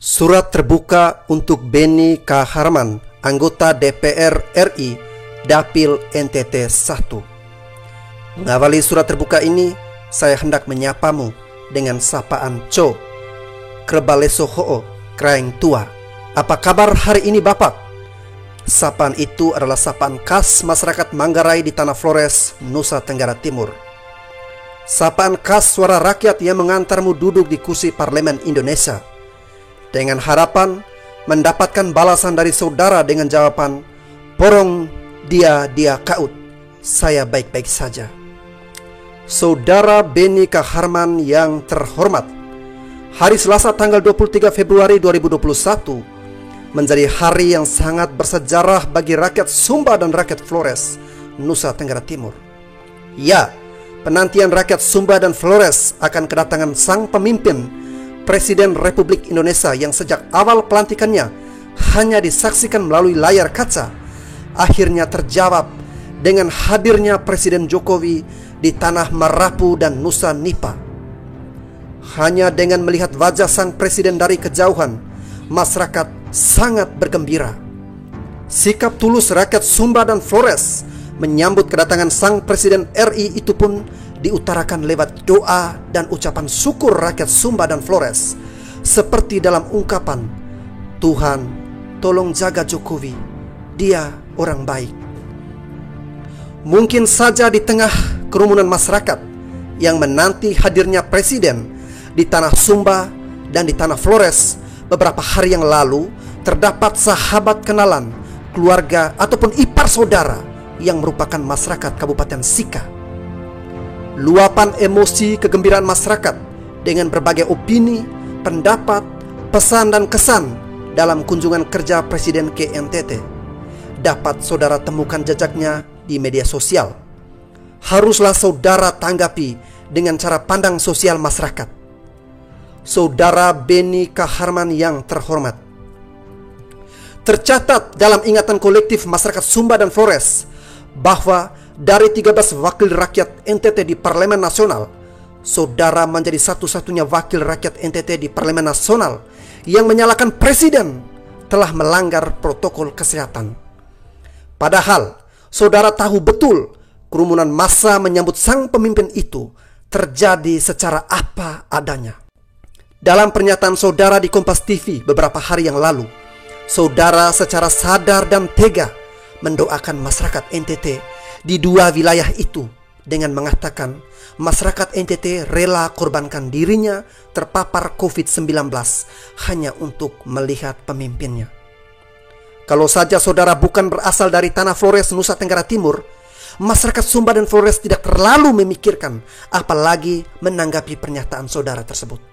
Surat terbuka untuk Beni K. Harman, anggota DPR RI, Dapil NTT 1. Mengawali surat terbuka ini, saya hendak menyapamu dengan sapaan Co. Krebaleso Ho'o, Kraeng Tua. Apa kabar hari ini Bapak? Sapaan itu adalah sapaan khas masyarakat Manggarai di Tanah Flores, Nusa Tenggara Timur. Sapaan khas suara rakyat yang mengantarmu duduk di kursi Parlemen Indonesia, dengan harapan mendapatkan balasan dari saudara dengan jawaban, "Porong dia kaut, saya baik-baik saja." Saudara Beni K. Harman yang terhormat, hari Selasa tanggal 23 Februari 2021 menjadi hari yang sangat bersejarah bagi rakyat Sumba dan rakyat Flores, Nusa Tenggara Timur. Ya, penantian rakyat Sumba dan Flores akan kedatangan sang pemimpin Presiden Republik Indonesia yang sejak awal pelantikannya hanya disaksikan melalui layar kaca, akhirnya terjawab dengan hadirnya Presiden Jokowi di tanah Marapu dan Nusa Nipa. Hanya dengan melihat wajah sang presiden dari kejauhan, masyarakat sangat bergembira. Sikap tulus rakyat Sumba dan Flores menyambut kedatangan sang Presiden RI itu pun diutarakan lewat doa dan ucapan syukur rakyat Sumba dan Flores, seperti dalam ungkapan, "Tuhan, tolong jaga Jokowi, dia orang baik." Mungkin saja di tengah kerumunan masyarakat yang menanti hadirnya presiden di tanah Sumba dan di tanah Flores beberapa hari yang lalu, terdapat sahabat kenalan, keluarga ataupun ipar saudara yang merupakan masyarakat Kabupaten Sika. Luapan emosi kegembiraan masyarakat dengan berbagai opini, pendapat, pesan dan kesan dalam kunjungan kerja Presiden ke NTT dapat saudara temukan jejaknya di media sosial. Haruslah saudara tanggapi dengan cara pandang sosial masyarakat. Saudara Beni K. Harman yang terhormat, tercatat dalam ingatan kolektif masyarakat Sumba dan Flores bahwa dari 13 wakil rakyat NTT di Parlemen Nasional, saudara menjadi satu-satunya wakil rakyat NTT di Parlemen Nasional yang menyalahkan presiden telah melanggar protokol kesehatan. Padahal saudara tahu betul kerumunan massa menyambut sang pemimpin itu terjadi secara apa adanya. Dalam pernyataan saudara di Kompas TV beberapa hari yang lalu, saudara secara sadar dan tega mendoakan masyarakat NTT di dua wilayah itu dengan mengatakan masyarakat NTT rela korbankan dirinya terpapar COVID-19 hanya untuk melihat pemimpinnya. Kalau saja saudara bukan berasal dari tanah Flores, Nusa Tenggara Timur, masyarakat Sumba dan Flores tidak terlalu memikirkan apalagi menanggapi pernyataan saudara tersebut.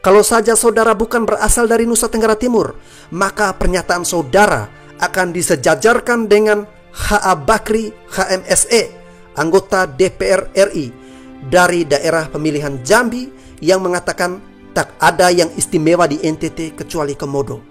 Kalau saja saudara bukan berasal dari Nusa Tenggara Timur, maka pernyataan saudara akan disejajarkan dengan H.A. Bakri HMSE, anggota DPR RI dari daerah pemilihan Jambi, yang mengatakan tak ada yang istimewa di NTT kecuali Komodo.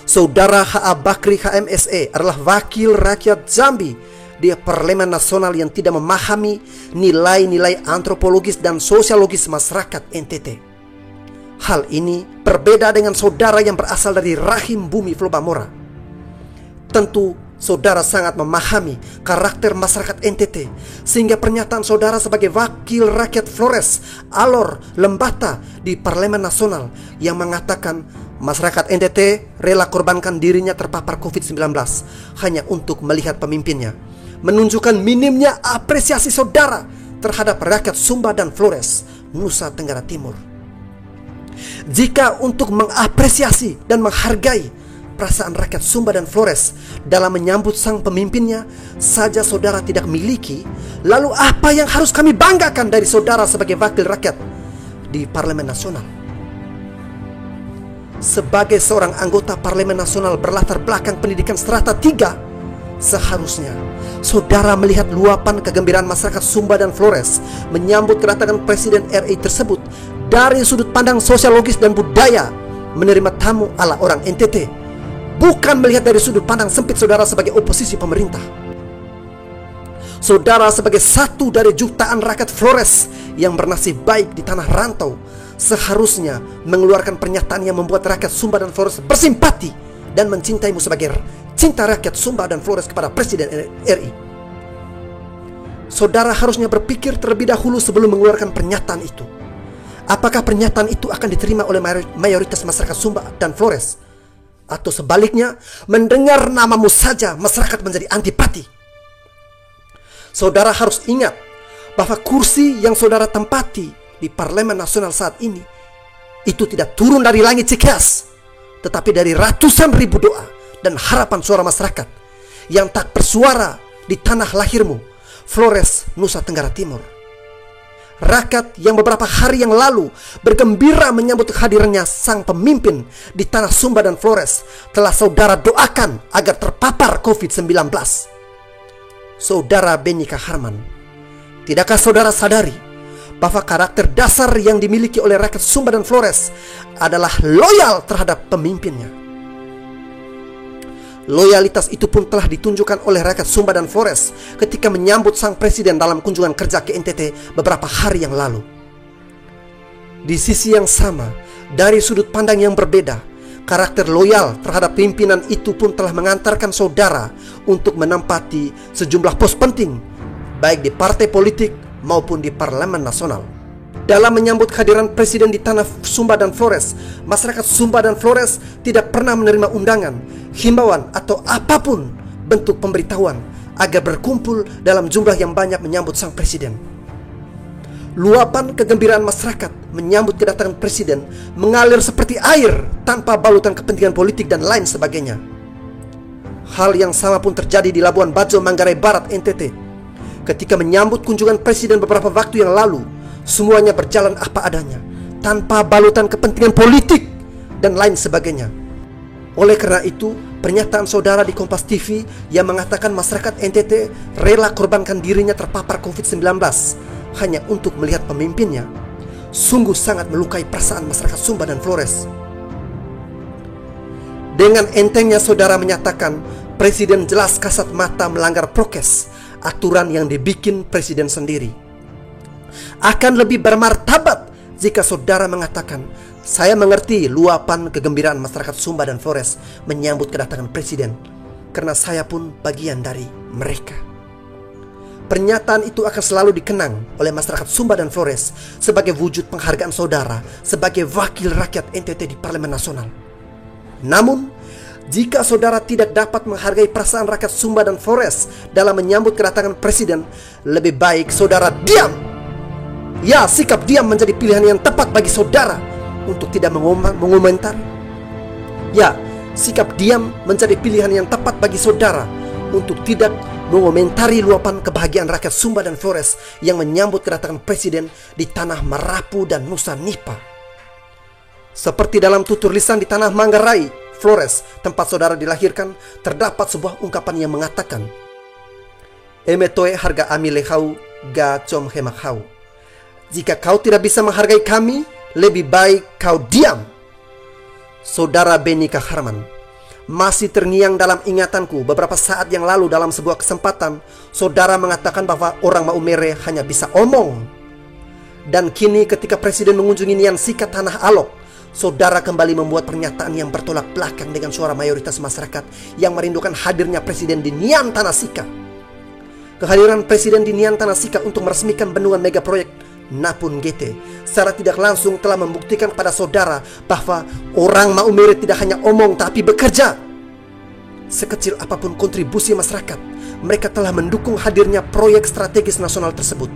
Saudara H.A. Bakri HMSE adalah wakil rakyat Jambi di Parlemen Nasional yang tidak memahami nilai-nilai antropologis dan sosiologis masyarakat NTT. Hal ini berbeda dengan saudara yang berasal dari rahim bumi Flobamora. Tentu saudara sangat memahami karakter masyarakat NTT, sehingga pernyataan saudara sebagai wakil rakyat Flores, Alor, Lembata di Parlemen Nasional yang mengatakan masyarakat NTT rela korbankan dirinya terpapar COVID-19 hanya untuk melihat pemimpinnya, menunjukkan minimnya apresiasi saudara terhadap rakyat Sumba dan Flores, Nusa Tenggara Timur. Jika untuk mengapresiasi dan menghargai perasaan rakyat Sumba dan Flores dalam menyambut sang pemimpinnya saja saudara tidak miliki, lalu apa yang harus kami banggakan dari saudara sebagai wakil rakyat di Parlemen Nasional? Sebagai seorang anggota Parlemen Nasional berlatar belakang pendidikan strata 3, seharusnya saudara melihat luapan kegembiraan masyarakat Sumba dan Flores menyambut kedatangan Presiden RI tersebut dari sudut pandang sosiologis dan budaya, menerima tamu ala orang NTT, bukan melihat dari sudut pandang sempit saudara sebagai oposisi pemerintah. Saudara sebagai satu dari jutaan rakyat Flores yang bernasib baik di tanah rantau seharusnya mengeluarkan pernyataan yang membuat rakyat Sumba dan Flores bersimpati dan mencintaimu sebagai cinta rakyat Sumba dan Flores kepada Presiden RI. Saudara harusnya berpikir terlebih dahulu sebelum mengeluarkan pernyataan itu. Apakah pernyataan itu akan diterima oleh mayoritas masyarakat Sumba dan Flores? Atau sebaliknya, mendengar namamu saja masyarakat menjadi antipati? Saudara harus ingat bahwa kursi yang saudara tempati di Parlemen Nasional saat ini itu tidak turun dari langit Cikeas, tetapi dari ratusan ribu doa dan harapan suara masyarakat yang tak bersuara di tanah lahirmu, Flores, Nusa Tenggara Timur. Rakyat yang beberapa hari yang lalu bergembira menyambut kehadirannya sang pemimpin di tanah Sumba dan Flores telah saudara doakan agar terpapar COVID-19. Saudara Benny Kaharman, tidakkah saudara sadari bahwa karakter dasar yang dimiliki oleh rakyat Sumba dan Flores adalah loyal terhadap pemimpinnya? Loyalitas itu pun telah ditunjukkan oleh rakyat Sumba dan Flores ketika menyambut sang presiden dalam kunjungan kerja ke NTT beberapa hari yang lalu. Di sisi yang sama, dari sudut pandang yang berbeda, karakter loyal terhadap pimpinan itu pun telah mengantarkan saudara untuk menempati sejumlah pos penting, baik di partai politik maupun di Parlemen Nasional. Dalam menyambut kehadiran presiden di tanah Sumba dan Flores, masyarakat Sumba dan Flores tidak pernah menerima undangan, himbauan, atau apapun bentuk pemberitahuan agar berkumpul dalam jumlah yang banyak menyambut sang presiden. Luapan kegembiraan masyarakat menyambut kedatangan presiden mengalir seperti air tanpa balutan kepentingan politik dan lain sebagainya. Hal yang sama pun terjadi di Labuan Bajo, Manggarai Barat, NTT. Ketika menyambut kunjungan presiden beberapa waktu yang lalu, semuanya berjalan apa adanya, tanpa balutan kepentingan politik dan lain sebagainya. Oleh karena itu, pernyataan saudara di Kompas TV yang mengatakan masyarakat NTT rela korbankan dirinya terpapar COVID-19 hanya untuk melihat pemimpinnya, sungguh sangat melukai perasaan masyarakat Sumba dan Flores. Dengan entengnya saudara menyatakan presiden jelas kasat mata melanggar prokes, aturan yang dibikin presiden sendiri. Akan lebih bermartabat jika saudara mengatakan, saya mengerti luapan kegembiraan masyarakat Sumba dan Flores menyambut kedatangan presiden, karena saya pun bagian dari mereka. Pernyataan itu akan selalu dikenang oleh masyarakat Sumba dan Flores sebagai wujud penghargaan saudara sebagai wakil rakyat NTT di Parlemen Nasional. Namun, jika saudara tidak dapat menghargai perasaan rakyat Sumba dan Flores dalam menyambut kedatangan presiden, lebih baik saudara diam. Ya, sikap diam menjadi pilihan yang tepat bagi saudara untuk tidak mengomentari. Ya, sikap diam menjadi pilihan yang tepat bagi saudara untuk tidak mengomentari luapan kebahagiaan rakyat Sumba dan Flores yang menyambut kedatangan presiden di tanah Marapu dan Nusa Nipa. Seperti dalam tutur lisan di tanah Manggarai, Flores, tempat saudara dilahirkan, terdapat sebuah ungkapan yang mengatakan, "Emetoe harga ami lehau ga com hemak hau." Jika kau tidak bisa menghargai kami, lebih baik kau diam. Saudara Benny Kaharman, masih terngiang dalam ingatanku beberapa saat yang lalu dalam sebuah kesempatan, saudara mengatakan bahwa orang Maumere hanya bisa omong. Dan kini ketika presiden mengunjungi Nian Sika Tanah Alok, saudara kembali membuat pernyataan yang bertolak belakang dengan suara mayoritas masyarakat yang merindukan hadirnya presiden di Nian Tanah Sika. Kehadiran presiden di Nian Tanah Sika untuk meresmikan bendungan mega proyek Napun GT secara tidak langsung telah membuktikan kepada saudara bahwa orang Maumere tidak hanya omong tapi bekerja. Sekecil apapun kontribusi masyarakat, mereka telah mendukung hadirnya proyek strategis nasional tersebut.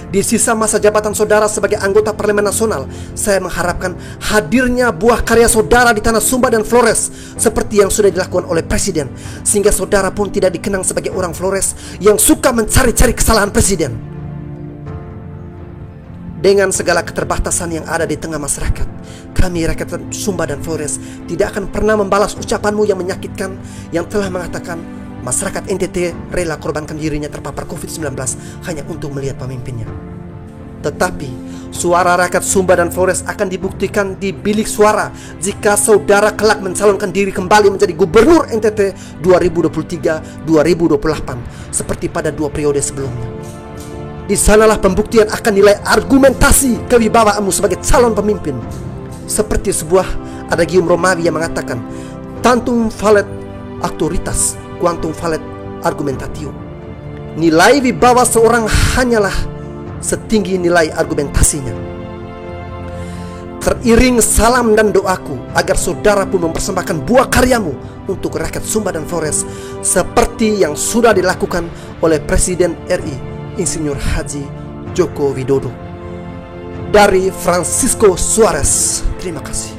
Di sisa masa jabatan saudara sebagai anggota Parlemen Nasional, saya mengharapkan hadirnya buah karya saudara di tanah Sumba dan Flores seperti yang sudah dilakukan oleh presiden, sehingga saudara pun tidak dikenang sebagai orang Flores yang suka mencari-cari kesalahan presiden. Dengan segala keterbatasan yang ada di tengah masyarakat, kami rakyat Sumba dan Flores tidak akan pernah membalas ucapanmu yang menyakitkan yang telah mengatakan masyarakat NTT rela korbankan dirinya terpapar COVID-19 hanya untuk melihat pemimpinnya. Tetapi suara rakyat Sumba dan Flores akan dibuktikan di bilik suara jika saudara kelak mencalonkan diri kembali menjadi gubernur NTT 2023-2028 seperti pada 2 periode sebelumnya. Di sanalah pembuktian akan nilai argumentasi kewibawaanmu sebagai calon pemimpin. Seperti sebuah adagium Romawi yang mengatakan, tantum valet autoritas, quantum valet argumentatio. Nilai wibawa seorang hanyalah setinggi nilai argumentasinya. Teriring salam dan doaku agar saudara pun mempersembahkan buah karyamu untuk rakyat Sumba dan Flores, seperti yang sudah dilakukan oleh Presiden RI Insinyur Haji Joko Widodo. Dari Francisco Suarez. Terima kasih.